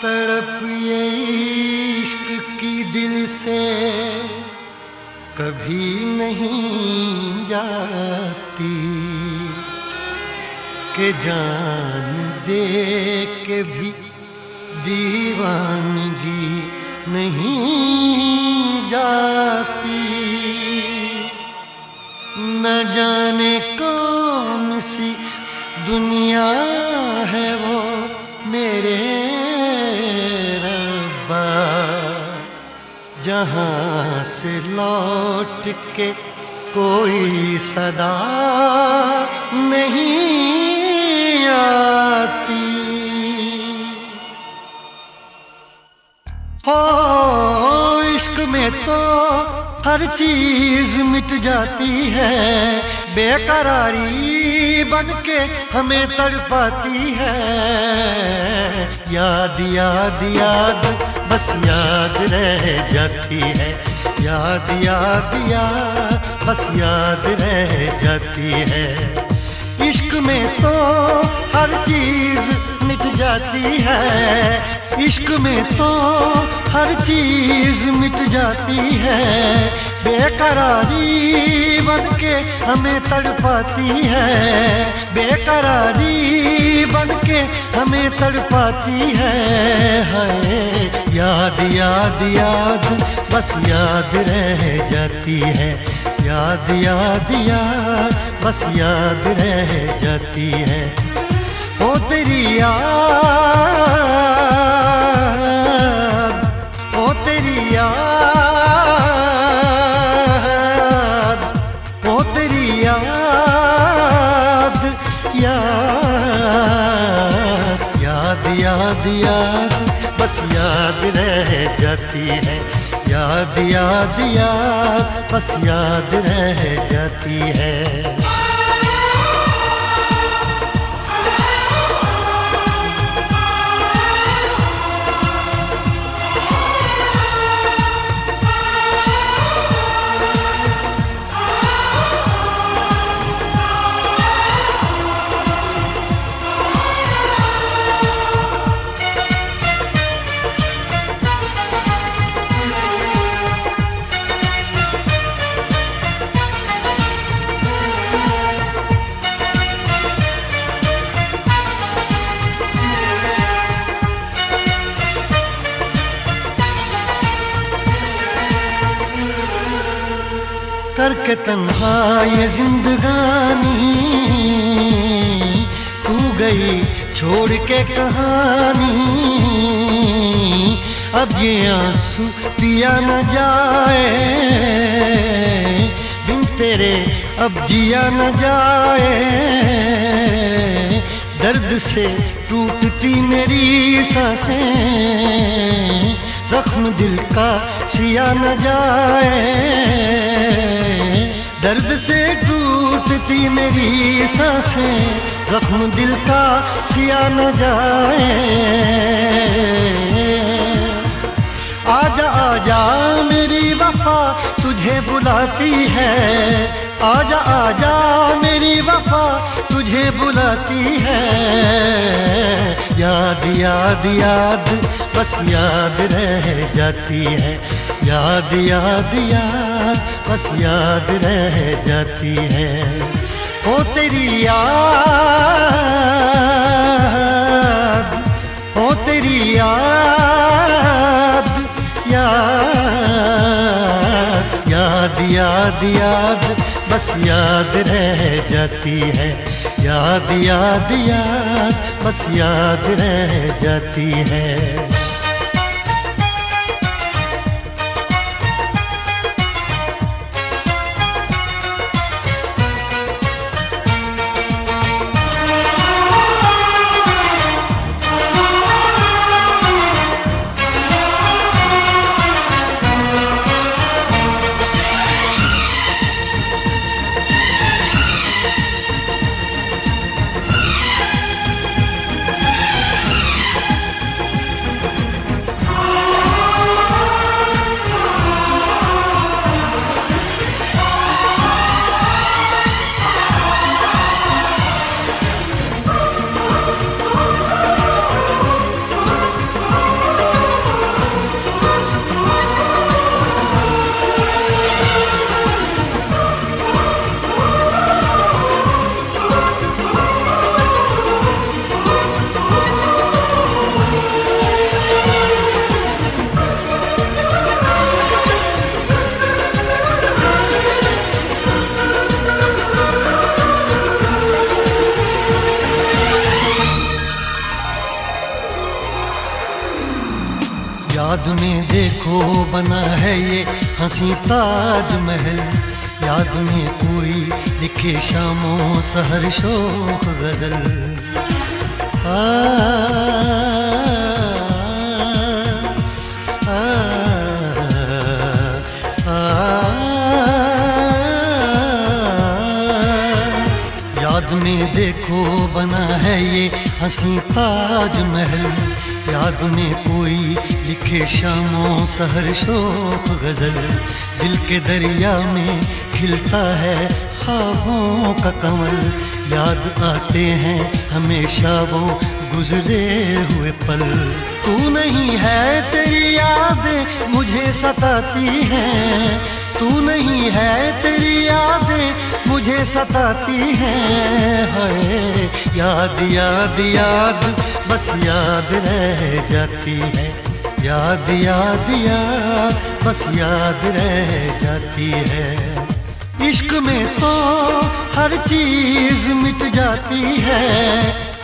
तड़प ये इश्क की दिल से कभी नहीं जाती कि जान दे के भी दीवानगी नहीं जाती। न जाने कौन सी दुनिया है वो मेरे रब्बा, जहाँ से लौट के कोई सदा नहीं आती। हो इश्क में तो हर चीज मिट जाती है, बेकरारी बन के हमें तड़पाती है। याद याद याद बस याद रह जाती है, याद याद याद बस याद रह जाती है। इश्क में तो हर चीज मिट जाती है, इश्क में तो हर चीज मिट जाती है। बेकरारी बन के हमें तड़पाती है, बेकरारी बन के हमें तड़पाती है। हाय याद याद याद बस याद रह जाती है, याद याद याद बस याद रह जाती है। ओ तेरी याद, ओ तेरी याद, ओ तेरी याद, याद याद याद याद बस याद रह जाती है, याद याद याद बस याद रह जाती है। करके तन्हा ये जिंदगानी तू गई छोड़ के कहानी। अब ये आंसू पिया न जाए बिन तेरे, अब जिया न जाए। दर्द से टूटती मेरी सांसें, जख्म दिल का सिया न जाए। दर्द से टूटती मेरी सांसें, जख्म दिल का सिया न जाए। आजा आजा मेरी वफा तुझे बुलाती है, आजा आजा मेरी वफा तुझे बुलाती है। याद याद याद बस याद रह जाती है, याद याद याद बस याद रह जाती है। ओ तेरी याद, ओ तेरी याद, याद याद याद याद बस याद रह जाती है, याद याद याद बस याद रह जाती है। याद में देखो बना है ये हंसी ताजमहल, याद में कोई लिखे शामों सहर शोख गजल। आ, आ, आ, याद में देखो बना है ये हंसी ताजमहल, याद में कोई लिखे शामों सहर शोख गजल। दिल के दरिया में खिलता है ख्वाबों का कमल, याद आते हैं हमेशा वो गुजरे हुए पल। तू नहीं है तेरी यादें मुझे सताती हैं, तू नहीं है तेरी यादें मुझे सताती हैं। हाय याद याद याद बस याद रह जाती है, याद याद याद बस याद रह जाती है। इश्क में तो हर चीज मिट जाती है,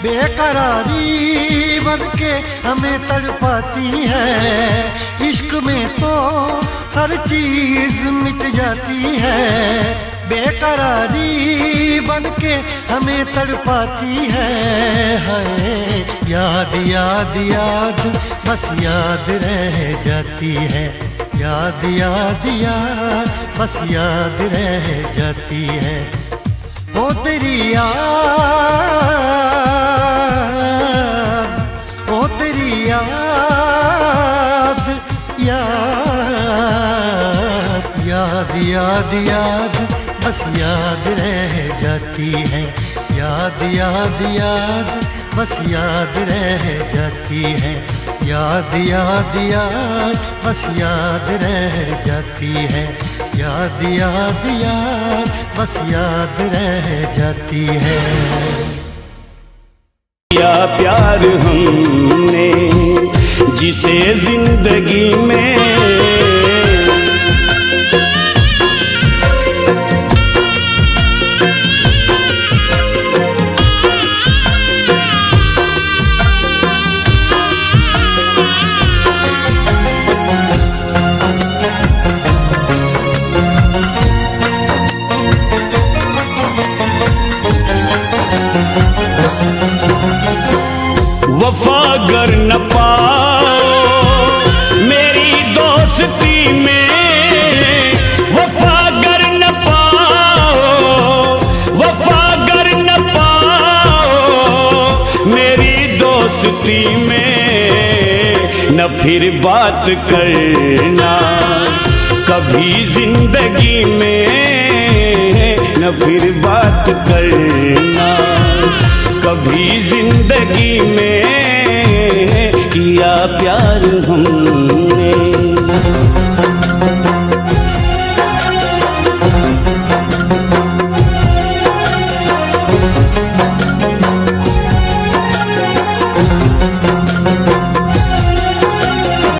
बेकरारी बन के हमें तड़पाती है। इश्क में तो हर चीज मिट जाती है, बेकरारी बन के हमें तड़पाती है। हाय याद याद याद बस याद रह जाती है, याद याद याद बस याद रह जाती है। ओ तेरी याद, ओ तेरी याद, याद याद याद याद बस याद रह जाती है, याद याद याद बस याद रह जाती है, याद याद याद बस याद रह जाती है, याद याद याद बस याद रह जाती है। या प्यार हमने जिसे जिंदगी में वफा अगर न पाओ मेरी दोस्ती में, वफा अगर न पाओ, वफा अगर न पाओ मेरी दोस्ती में, न फिर बात करना कभी जिंदगी में, न फिर बात करना कभी जिंदगी में। किया प्यार हमने